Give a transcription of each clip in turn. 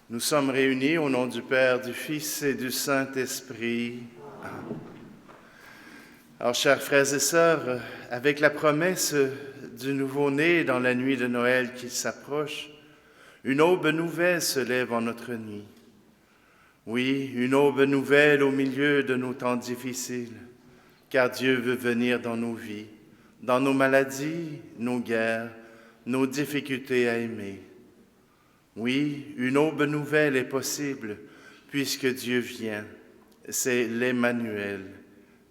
Nous sommes réunis au nom du Père, du Fils et du Saint-Esprit. Amen. Alors, chers frères et sœurs, avec la promesse du nouveau-né dans la nuit de Noël qui s'approche, une aube nouvelle se lève en notre nuit. Oui, une aube nouvelle au milieu de nos temps difficiles, car Dieu veut venir dans nos vies, dans nos maladies, nos guerres, nos difficultés à aimer. Oui, une aube nouvelle est possible, puisque Dieu vient. C'est l'Emmanuel,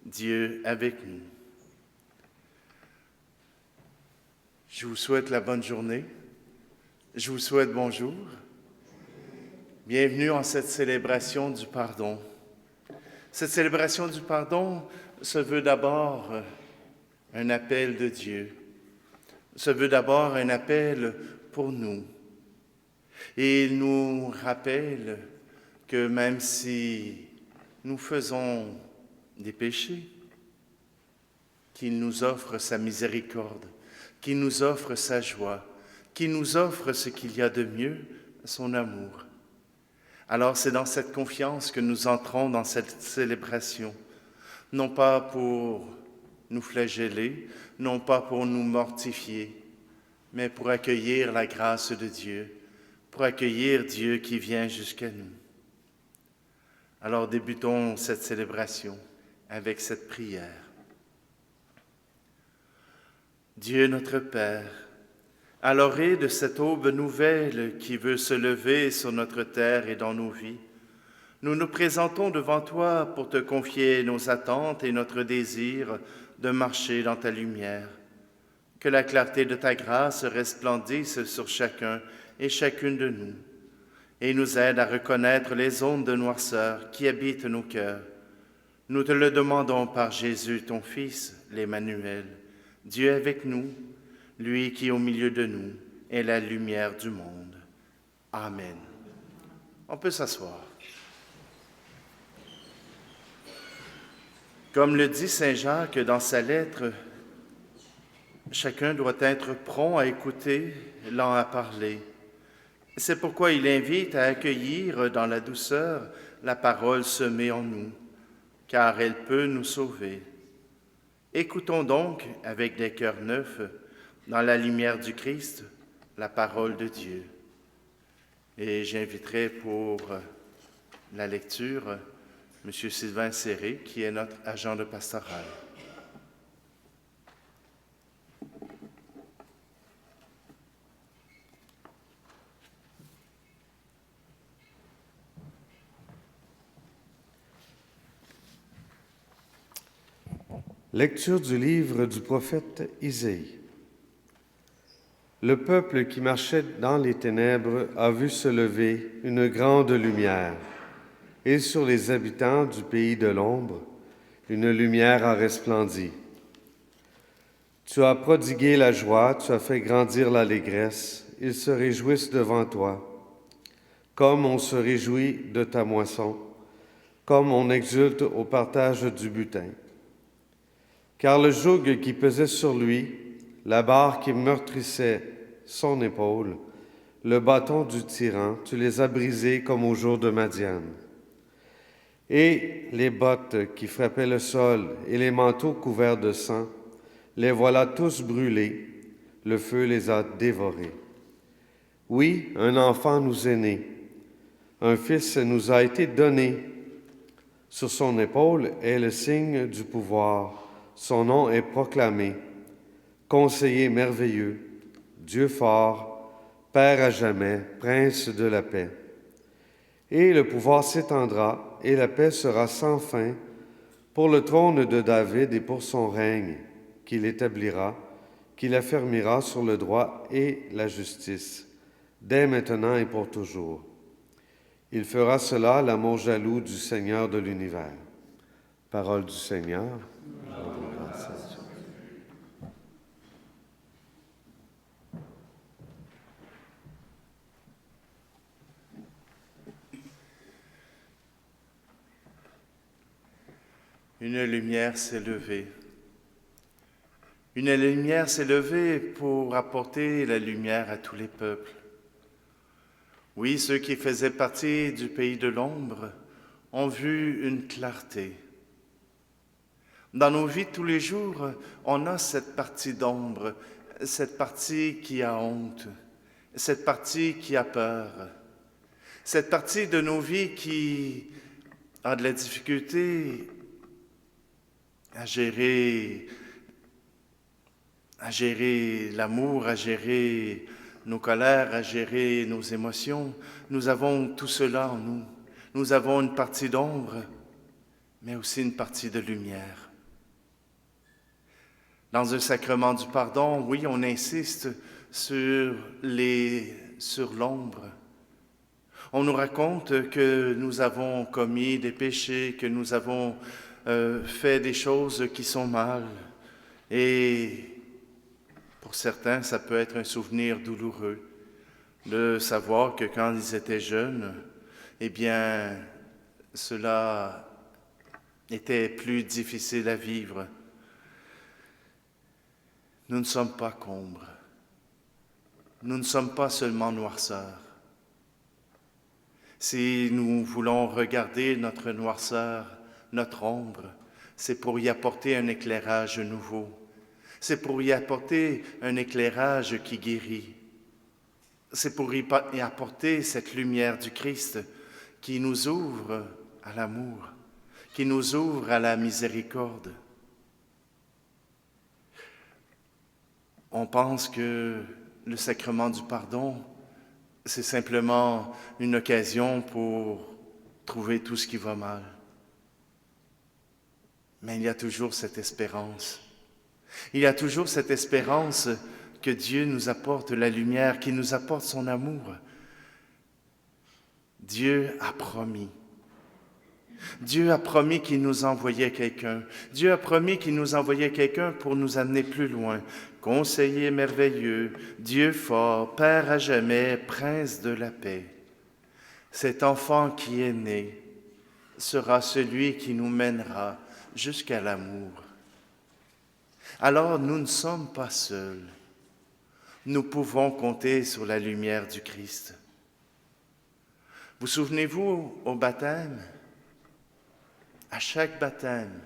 Dieu avec nous. Je vous souhaite la bonne journée. Je vous souhaite bonjour. Bienvenue en cette célébration du pardon. Cette célébration du pardon se veut d'abord un appel de Dieu. Se veut d'abord un appel pour nous. Et il nous rappelle que même si nous faisons des péchés, qu'il nous offre sa miséricorde, qu'il nous offre sa joie, qu'il nous offre ce qu'il y a de mieux, son amour. Alors c'est dans cette confiance que nous entrons dans cette célébration, non pas pour nous flageller, non pas pour nous mortifier, mais pour accueillir la grâce de Dieu, pour accueillir Dieu qui vient jusqu'à nous. Alors débutons cette célébration avec cette prière. Dieu notre Père, à l'orée de cette aube nouvelle qui veut se lever sur notre terre et dans nos vies, nous nous présentons devant toi pour te confier nos attentes et notre désir de marcher dans ta lumière. Que la clarté de ta grâce resplendisse sur chacun et chacune de nous, et nous aide à reconnaître les ondes de noirceur qui habitent nos cœurs. Nous te le demandons par Jésus, ton Fils, l'Emmanuel, Dieu avec nous, lui qui au milieu de nous est la lumière du monde. Amen. On peut s'asseoir. Comme le dit saint Jacques dans sa lettre, chacun doit être prompt à écouter, lent à parler. C'est pourquoi il invite à accueillir dans la douceur la parole semée en nous, car elle peut nous sauver. Écoutons donc avec des cœurs neufs, dans la lumière du Christ, la parole de Dieu. Et j'inviterai pour la lecture M. Sylvain Serré, qui est notre agent de pastoral. Lecture du livre du prophète Isaïe. Le peuple qui marchait dans les ténèbres a vu se lever une grande lumière, et sur les habitants du pays de l'ombre, une lumière a resplendi. Tu as prodigué la joie, tu as fait grandir l'allégresse, ils se réjouissent devant toi. Comme on se réjouit de ta moisson, comme on exulte au partage du butin. Car le joug qui pesait sur lui, la barre qui meurtrissait son épaule, le bâton du tyran, tu les as brisés comme au jour de Madiane. Et les bottes qui frappaient le sol et les manteaux couverts de sang, les voilà tous brûlés, le feu les a dévorés. Oui, un enfant nous est né, un fils nous a été donné. Sur son épaule est le signe du pouvoir. Son nom est proclamé, Conseiller merveilleux, Dieu fort, Père à jamais, Prince de la paix. Et le pouvoir s'étendra, et la paix sera sans fin pour le trône de David et pour son règne, qu'il établira, qu'il affermira sur le droit et la justice, dès maintenant et pour toujours. Il fera cela l'amour jaloux du Seigneur de l'univers. Parole du Seigneur. Une lumière s'est levée. Une lumière s'est levée pour apporter la lumière à tous les peuples. Oui, ceux qui faisaient partie du pays de l'ombre ont vu une clarté. Dans nos vies de tous les jours, on a cette partie d'ombre, cette partie qui a honte, cette partie qui a peur, cette partie de nos vies qui a de la difficulté à gérer l'amour, à gérer nos colères, à gérer nos émotions. Nous avons tout cela en nous. Nous avons une partie d'ombre, mais aussi une partie de lumière. Dans un sacrement du pardon, oui, on insiste sur l'ombre. On nous raconte que nous avons commis des péchés, que nous avons fait des choses qui sont mal. Et pour certains, ça peut être un souvenir douloureux de savoir que quand ils étaient jeunes, eh bien, cela était plus difficile à vivre. Nous ne sommes pas qu'ombre. Nous ne sommes pas seulement noirceur. Si nous voulons regarder notre noirceur, notre ombre, c'est pour y apporter un éclairage nouveau. C'est pour y apporter un éclairage qui guérit. C'est pour y apporter cette lumière du Christ qui nous ouvre à l'amour, qui nous ouvre à la miséricorde. On pense que le sacrement du pardon, c'est simplement une occasion pour trouver tout ce qui va mal. Mais il y a toujours cette espérance. Il y a toujours cette espérance que Dieu nous apporte la lumière, qu'il nous apporte son amour. Dieu a promis. Dieu a promis qu'il nous envoyait quelqu'un. Dieu a promis qu'il nous envoyait quelqu'un pour nous amener plus loin. Conseiller merveilleux, Dieu fort, Père à jamais, Prince de la paix. Cet enfant qui est né sera celui qui nous mènera jusqu'à l'amour. Alors nous ne sommes pas seuls. Nous pouvons compter sur la lumière du Christ. Vous souvenez-vous au baptême? À chaque baptême,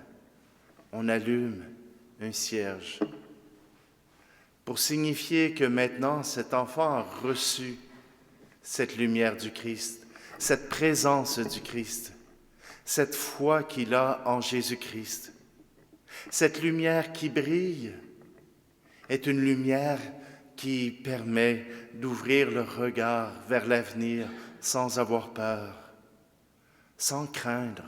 on allume un cierge pour signifier que maintenant cet enfant a reçu cette lumière du Christ, cette présence du Christ, cette foi qu'il a en Jésus-Christ. Cette lumière qui brille est une lumière qui permet d'ouvrir le regard vers l'avenir sans avoir peur, sans craindre.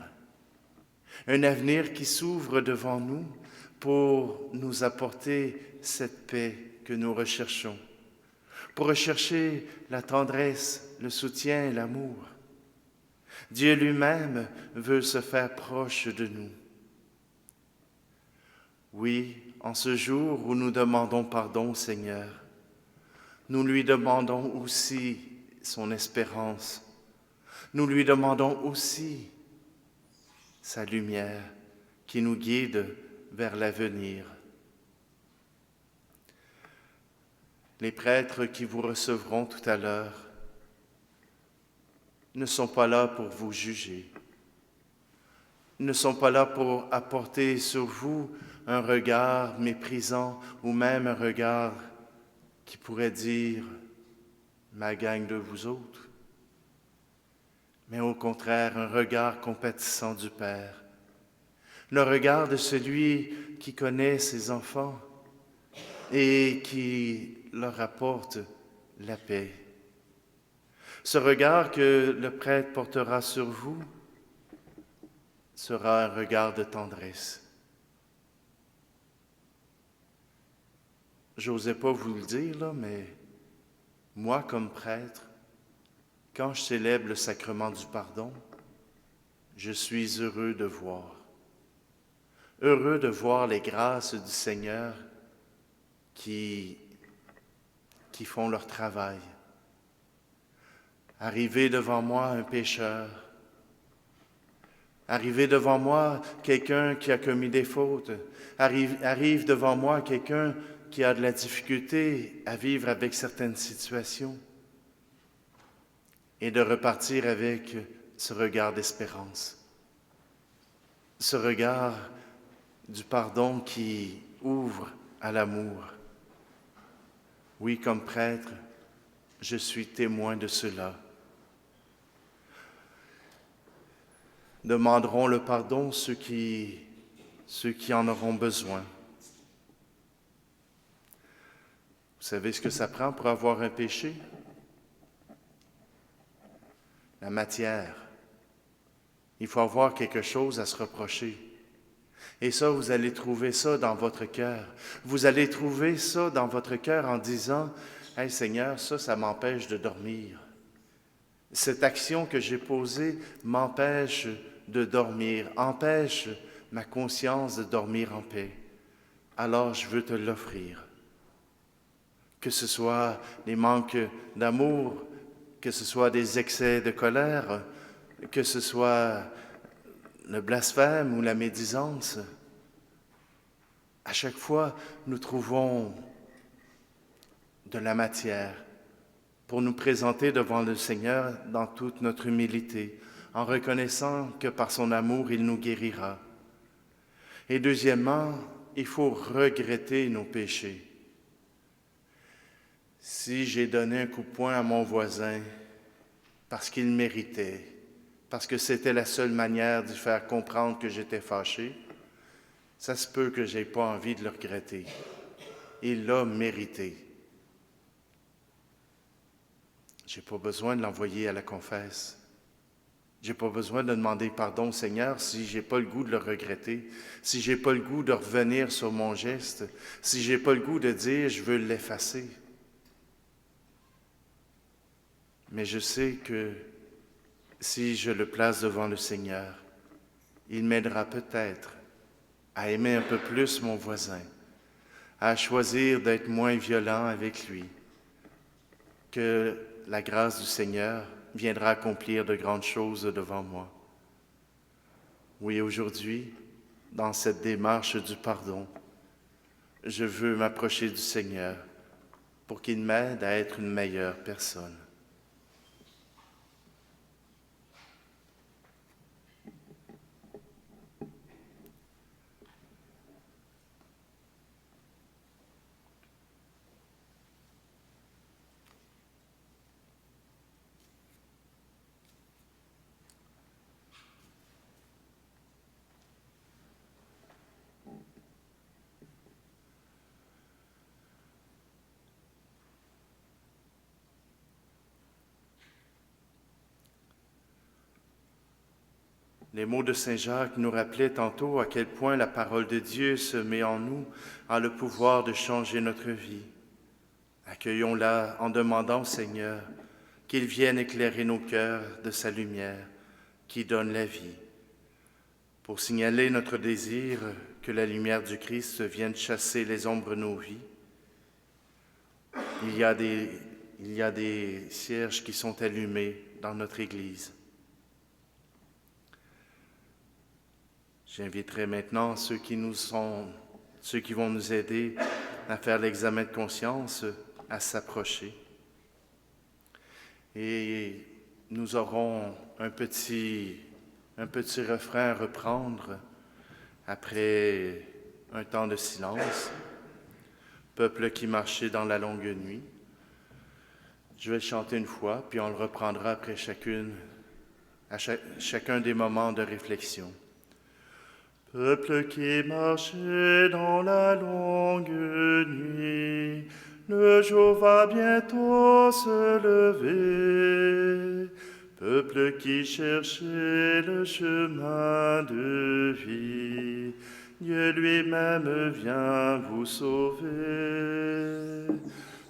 Un avenir qui s'ouvre devant nous pour nous apporter cette paix que nous recherchons, pour rechercher la tendresse, le soutien et l'amour. Dieu lui-même veut se faire proche de nous. Oui, en ce jour où nous demandons pardon au Seigneur, nous lui demandons aussi son espérance. Nous lui demandons aussi sa lumière qui nous guide vers l'avenir. Les prêtres qui vous recevront tout à l'heure ne sont pas là pour vous juger, ne sont pas là pour apporter sur vous un regard méprisant ou même un regard qui pourrait dire « ma gang de vous autres », mais au contraire un regard compatissant du Père, le regard de celui qui connaît ses enfants et qui leur apporte la paix. Ce regard que le prêtre portera sur vous sera un regard de tendresse. J'osais pas vous le dire, là, mais moi, comme prêtre, quand je célèbre le sacrement du pardon, je suis heureux de voir les grâces du Seigneur qui font leur travail. Arriver devant moi un pécheur, arriver devant moi quelqu'un qui a commis des fautes, arrive devant moi quelqu'un qui a de la difficulté à vivre avec certaines situations. et de repartir avec ce regard d'espérance, ce regard du pardon qui ouvre à l'amour. Oui, comme prêtre, je suis témoin de cela. Demanderont le pardon ceux qui en auront besoin. Vous savez ce que ça prend pour avoir un péché? La matière. Il faut avoir quelque chose à se reprocher. Et ça, vous allez trouver ça dans votre cœur. Vous allez trouver ça dans votre cœur en disant, « Hey Seigneur, ça m'empêche de dormir. Cette action que j'ai posée m'empêche de dormir, empêche ma conscience de dormir en paix. Alors je veux te l'offrir. » Que ce soit des manques d'amour, que ce soit des excès de colère, que ce soit le blasphème ou la médisance. À chaque fois, nous trouvons de la matière pour nous présenter devant le Seigneur dans toute notre humilité, en reconnaissant que par son amour, il nous guérira. Et deuxièmement, il faut regretter nos péchés. Si j'ai donné un coup de poing à mon voisin parce qu'il méritait, parce que c'était la seule manière de lui faire comprendre que j'étais fâché, ça se peut que je n'ai pas envie de le regretter. Il l'a mérité. Je n'ai pas besoin de l'envoyer à la confesse. Je n'ai pas besoin de demander pardon au Seigneur si je n'ai pas le goût de le regretter, si je n'ai pas le goût de revenir sur mon geste, si je n'ai pas le goût de dire « je veux l'effacer ». Mais je sais que si je le place devant le Seigneur, il m'aidera peut-être à aimer un peu plus mon voisin, à choisir d'être moins violent avec lui, que la grâce du Seigneur viendra accomplir de grandes choses devant moi. Oui, aujourd'hui, dans cette démarche du pardon, je veux m'approcher du Seigneur pour qu'il m'aide à être une meilleure personne. Les mots de Saint Jacques nous rappelaient tantôt à quel point la parole de Dieu se met en nous, a le pouvoir de changer notre vie. Accueillons-la en demandant au Seigneur qu'il vienne éclairer nos cœurs de sa lumière qui donne la vie, pour signaler notre désir que la lumière du Christ vienne chasser les ombres de nos vies. Il y a des cierges qui sont allumés dans notre Église. J'inviterai maintenant ceux qui vont nous aider à faire l'examen de conscience à s'approcher. Et nous aurons un petit refrain à reprendre après un temps de silence. Peuple qui marchait dans la longue nuit. Je vais le chanter une fois, puis on le reprendra après chacun des moments de réflexion. Peuple qui marchait dans la longue nuit, le jour va bientôt se lever. Peuple qui cherchait le chemin de vie, Dieu lui-même vient vous sauver.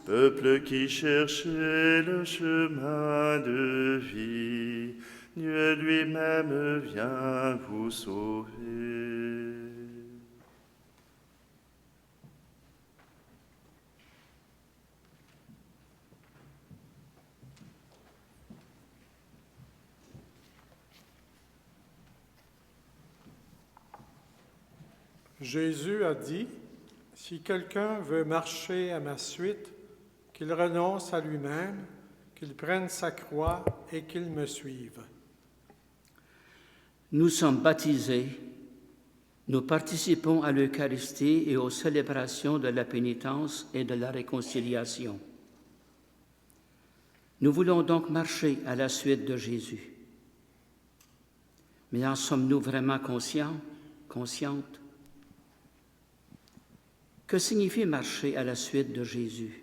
Peuple qui cherchait le chemin de vie, Dieu lui-même vient vous sauver. Jésus a dit, « Si quelqu'un veut marcher à ma suite, qu'il renonce à lui-même, qu'il prenne sa croix et qu'il me suive. Nous sommes baptisés, nous participons à l'Eucharistie et aux célébrations de la pénitence et de la réconciliation. Nous voulons donc marcher à la suite de Jésus. Mais en sommes-nous vraiment conscients, conscientes? Que signifie marcher à la suite de Jésus?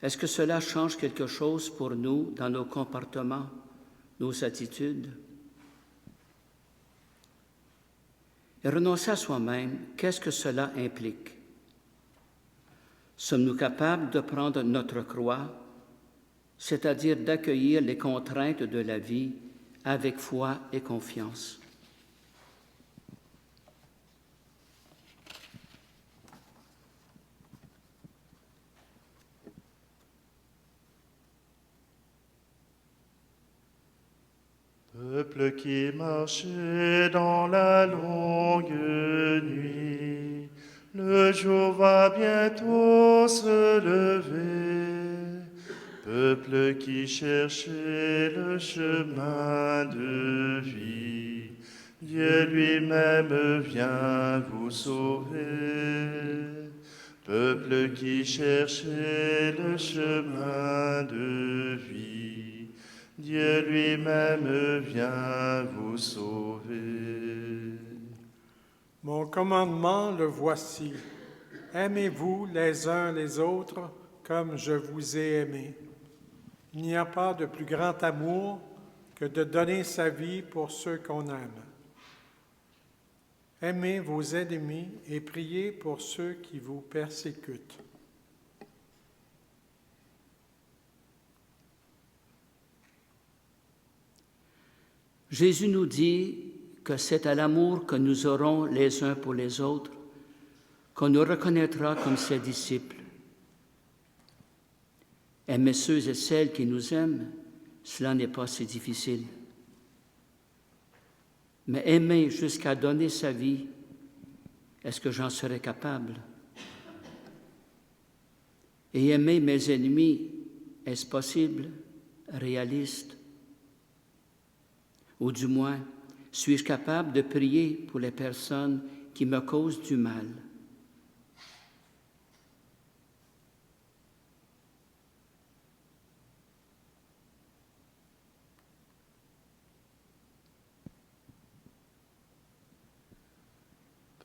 Est-ce que cela change quelque chose pour nous dans nos comportements, nos attitudes? Et renoncer à soi-même, qu'est-ce que cela implique? Sommes-nous capables de prendre notre croix, c'est-à-dire d'accueillir les contraintes de la vie avec foi et confiance? Peuple qui marchait dans la longue nuit, le jour va bientôt se lever. Peuple qui cherchait le chemin de vie, Dieu lui-même vient vous sauver. Peuple qui cherchait le chemin de vie, Dieu lui-même vient vous sauver. Mon commandement, le voici. Aimez-vous les uns les autres comme je vous ai aimé. Il n'y a pas de plus grand amour que de donner sa vie pour ceux qu'on aime. Aimez vos ennemis et priez pour ceux qui vous persécutent. Jésus nous dit que c'est à l'amour que nous aurons les uns pour les autres qu'on nous reconnaîtra comme ses disciples. Aimer ceux et celles qui nous aiment, cela n'est pas si difficile. Mais aimer jusqu'à donner sa vie, est-ce que j'en serais capable? Et aimer mes ennemis, est-ce possible, réaliste? Ou du moins, suis-je capable de prier pour les personnes qui me causent du mal?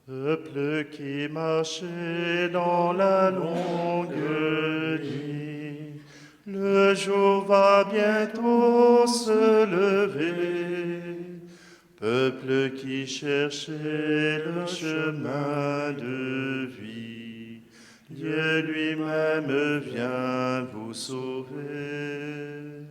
Peuple qui marchait dans la longue nuit, le jour va bientôt se lever. Peuple qui cherchait le chemin de vie, Dieu lui-même vient vous sauver.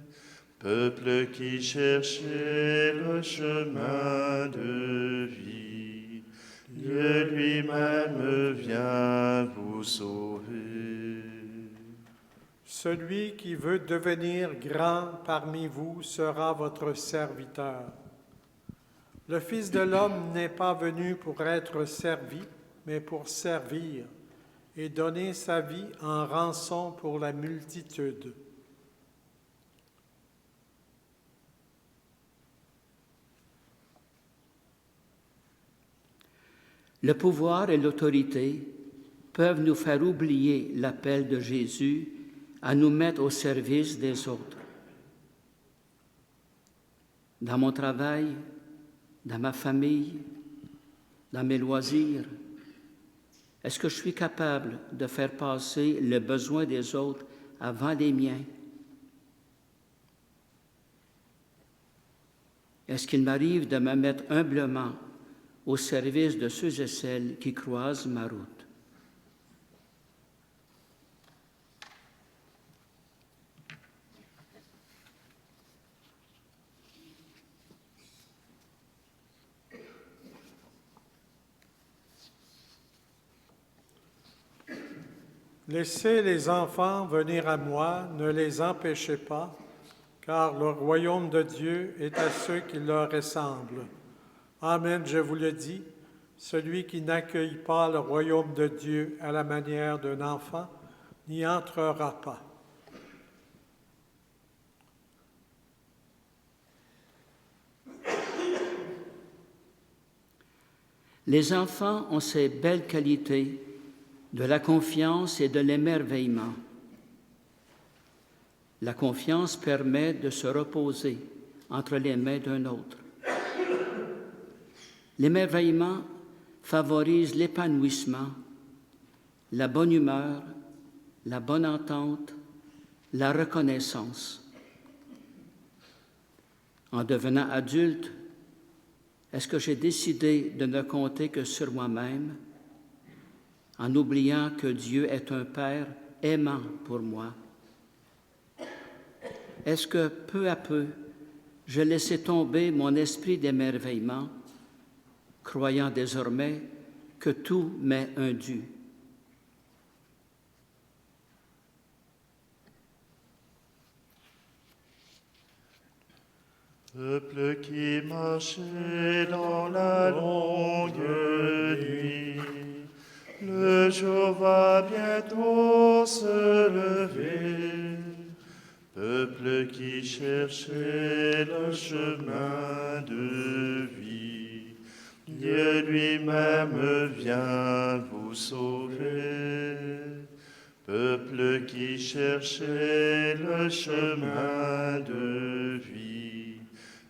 Peuple qui cherchait le chemin de vie, Dieu lui-même vient vous sauver. Celui qui veut devenir grand parmi vous sera votre serviteur. Le Fils de l'homme n'est pas venu pour être servi, mais pour servir et donner sa vie en rançon pour la multitude. Le pouvoir et l'autorité peuvent nous faire oublier l'appel de Jésus à nous mettre au service des autres. Dans mon travail, dans ma famille, dans mes loisirs, est-ce que je suis capable de faire passer le besoin des autres avant les miens? Est-ce qu'il m'arrive de me mettre humblement au service de ceux et celles qui croisent ma route? Laissez les enfants venir à moi, ne les empêchez pas, car le royaume de Dieu est à ceux qui leur ressemblent. Amen, je vous le dis, celui qui n'accueille pas le royaume de Dieu à la manière d'un enfant n'y entrera pas. Les enfants ont ces belles qualités de la confiance et de l'émerveillement. La confiance permet de se reposer entre les mains d'un autre. L'émerveillement favorise l'épanouissement, la bonne humeur, la bonne entente, la reconnaissance. En devenant adulte, est-ce que j'ai décidé de ne compter que sur moi-même, en oubliant que Dieu est un Père aimant pour moi? Est-ce que peu à peu, j'ai laissé tomber mon esprit d'émerveillement, croyant désormais que tout m'est un dû? Peuple qui marchait dans la longue nuit, le jour va bientôt se lever. Peuple qui cherchait le chemin de vie, Dieu lui-même vient vous sauver. Peuple qui cherchait le chemin de vie,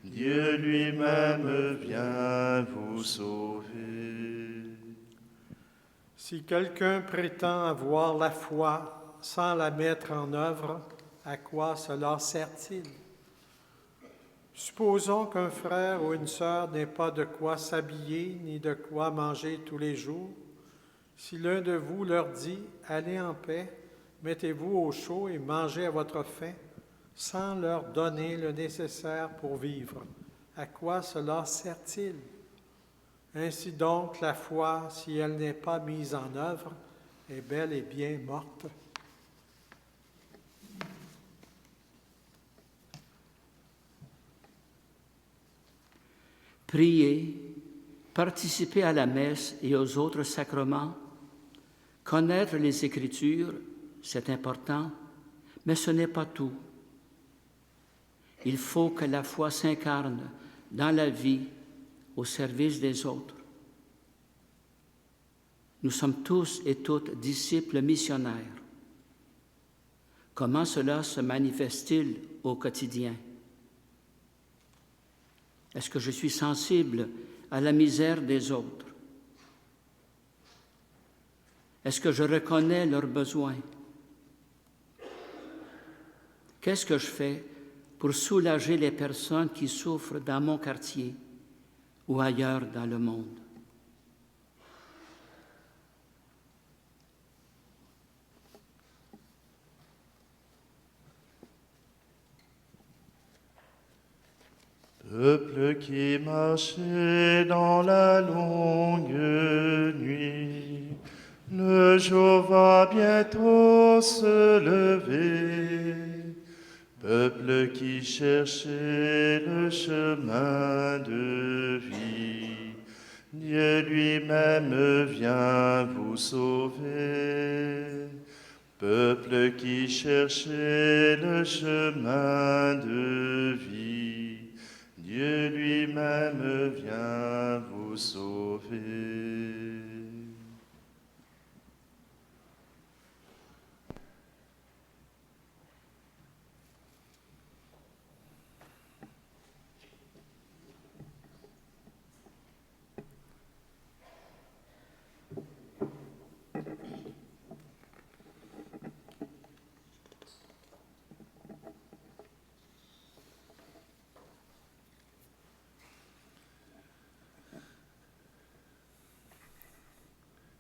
Dieu lui-même vient vous sauver. Si quelqu'un prétend avoir la foi sans la mettre en œuvre, à quoi cela sert-il? Supposons qu'un frère ou une sœur n'ait pas de quoi s'habiller ni de quoi manger tous les jours. Si l'un de vous leur dit « Allez en paix, mettez-vous au chaud et mangez à votre faim », sans leur donner le nécessaire pour vivre, à quoi cela sert-il? Ainsi donc, la foi, si elle n'est pas mise en œuvre, est bel et bien morte. Prier, participer à la messe et aux autres sacrements, connaître les Écritures, c'est important, mais ce n'est pas tout. Il faut que la foi s'incarne dans la vie au service des autres. Nous sommes tous et toutes disciples missionnaires. Comment cela se manifeste-t-il au quotidien? Est-ce que je suis sensible à la misère des autres? Est-ce que je reconnais leurs besoins? Qu'est-ce que je fais pour soulager les personnes qui souffrent dans mon quartier ou ailleurs dans le monde? Peuple qui marchait dans la longue nuit, le jour va bientôt se lever. Peuple qui cherchait le chemin de vie, Dieu lui-même vient vous sauver. Peuple qui cherchait le chemin de vie, Dieu lui-même vient vous sauver.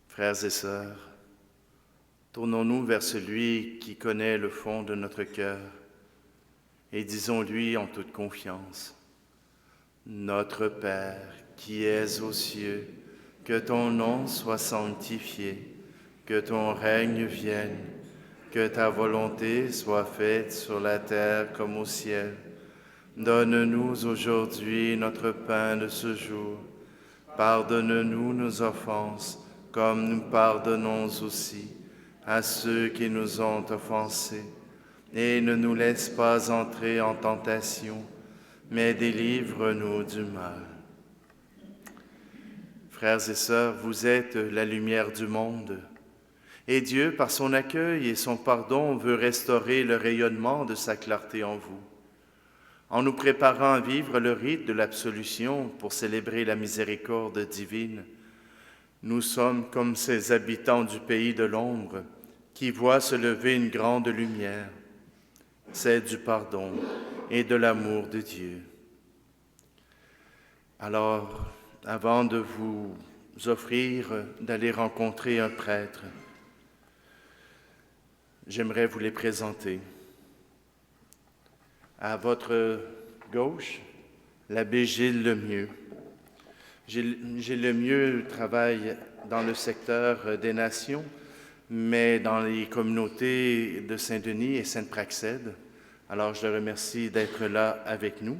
Frères et sœurs, tournons-nous vers celui qui connaît le fond de notre cœur et disons-lui en toute confiance: Notre Père qui es aux cieux, que ton nom soit sanctifié, que ton règne vienne, que ta volonté soit faite sur la terre comme au ciel. Donne-nous aujourd'hui notre pain de ce jour. Pardonne-nous nos offenses, comme nous pardonnons aussi à ceux qui nous ont offensés. Et ne nous laisse pas entrer en tentation, mais délivre-nous du mal. Frères et sœurs, vous êtes la lumière du monde. Et Dieu, par son accueil et son pardon, veut restaurer le rayonnement de sa clarté en vous. En nous préparant à vivre le rite de l'absolution pour célébrer la miséricorde divine, nous sommes comme ces habitants du pays de l'ombre qui voient se lever une grande lumière, celle du pardon et de l'amour de Dieu. Alors, avant de vous offrir d'aller rencontrer un prêtre, j'aimerais vous les présenter. À votre gauche, l'abbé Gilles Lemieux. Gilles Lemieux travaille dans le secteur des nations, mais dans les communautés de Saint-Denis et Sainte-Praxède. Alors, je le remercie d'être là avec nous.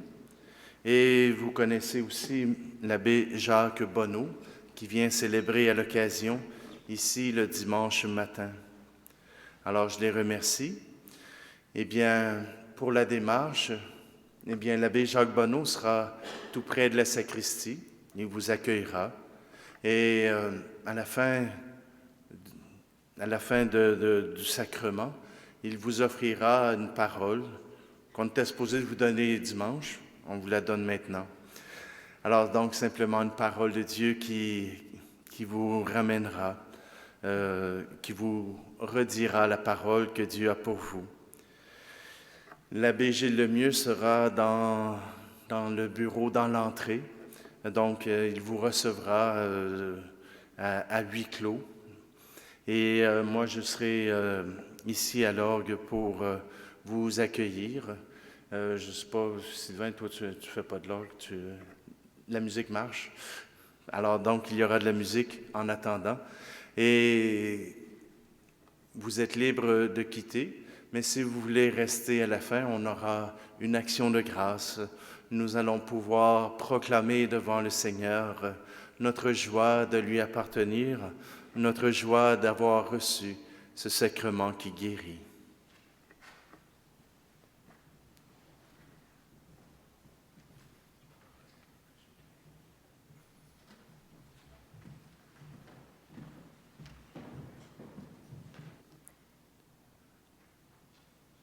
Et vous connaissez aussi l'abbé Jacques Bonneau, qui vient célébrer à l'occasion ici le dimanche matin. Alors, je les remercie. Eh bien, pour la démarche, eh bien, l'abbé Jacques Bonneau sera tout près de la sacristie. Il vous accueillera. Et à la fin du sacrement, il vous offrira une parole qu'on était supposé vous donner dimanche. On vous la donne maintenant. Alors donc, simplement une parole de Dieu qui vous ramènera, qui vous redira la parole que Dieu a pour vous. L'abbé Gilles Lemieux sera dans le bureau, dans l'entrée. Donc, il vous recevra à huis clos. Et moi, je serai ici à l'orgue pour vous accueillir. Je ne sais pas, Sylvain, toi, tu ne fais pas de l'orgue, la musique marche. Alors, donc, il y aura de la musique en attendant. Et vous êtes libre de quitter, mais si vous voulez rester à la fin, on aura une action de grâce. Nous allons pouvoir proclamer devant le Seigneur notre joie de lui appartenir, notre joie d'avoir reçu ce sacrement qui guérit.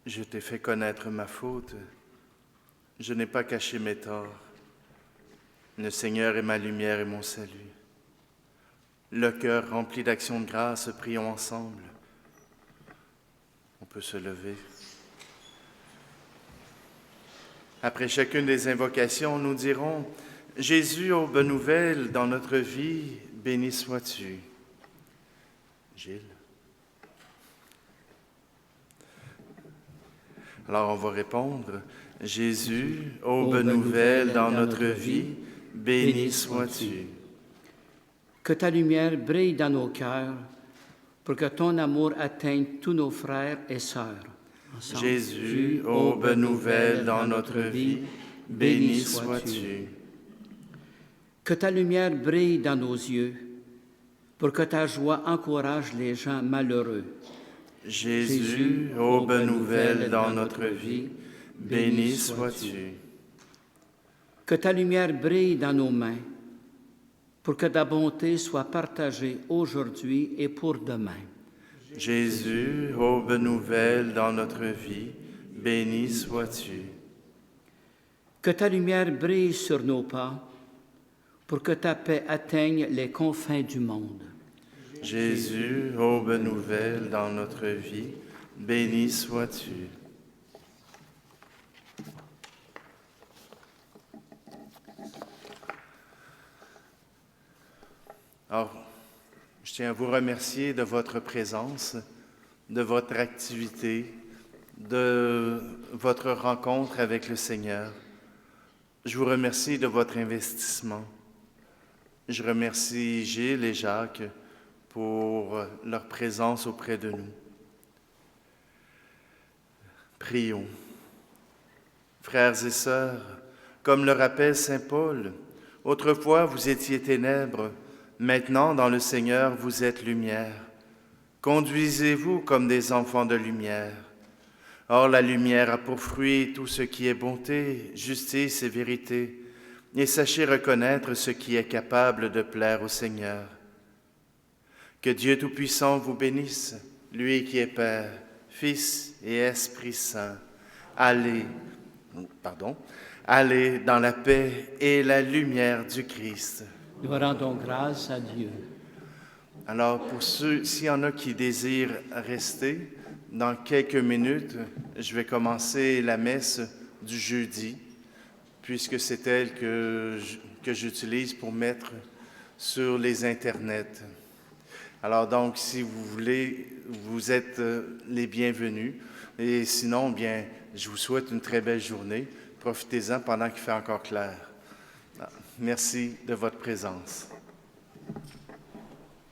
Je t'ai fait connaître ma faute. Je n'ai pas caché mes torts. Le Seigneur est ma lumière et mon salut. Le cœur rempli d'actions de grâce, prions ensemble. On peut se lever. Après chacune des invocations, nous dirons « Jésus, ô bonne nouvelle dans notre vie, béni sois-tu. » Gilles. Alors on va répondre « Jésus, ô bonne nouvelle dans notre vie, béni sois-tu. » Que ta lumière brille dans nos cœurs pour que ton amour atteigne tous nos frères et sœurs. Ensemble. Jésus, ô bonne nouvelle dans notre vie, béni sois-tu. Que ta lumière brille dans nos yeux pour que ta joie encourage les gens malheureux. Jésus, ô bonne nouvelle dans notre vie, béni sois-tu. Que ta lumière brille dans nos mains pour que ta bonté soit partagée aujourd'hui et pour demain. Jésus, ô bonne nouvelle dans notre vie, béni sois-tu. Que ta lumière brille sur nos pas pour que ta paix atteigne les confins du monde. Jésus, ô bonne nouvelle dans notre vie, béni sois-tu. Alors, je tiens à vous remercier de votre présence, de votre activité, de votre rencontre avec le Seigneur. Je vous remercie de votre investissement. Je remercie Gilles et Jacques pour leur présence auprès de nous. Prions. Frères et sœurs, comme le rappelle saint Paul, autrefois vous étiez ténèbres, maintenant dans le Seigneur vous êtes lumière. Conduisez-vous comme des enfants de lumière. Or la lumière a pour fruit tout ce qui est bonté, justice et vérité. et sachez reconnaître ce qui est capable de plaire au Seigneur. Que Dieu Tout-Puissant vous bénisse, lui qui est Père, Fils et Esprit Saint. Allez dans la paix et la lumière du Christ. Nous rendons grâce à Dieu. Alors, pour ceux, s'il y en a qui désirent rester, dans quelques minutes, je vais commencer la messe du jeudi, puisque c'est elle que j'utilise pour mettre sur les internets. Alors donc, si vous voulez, vous êtes les bienvenus. Et sinon, bien, je vous souhaite une très belle journée. Profitez-en pendant qu'il fait encore clair. Merci de votre présence.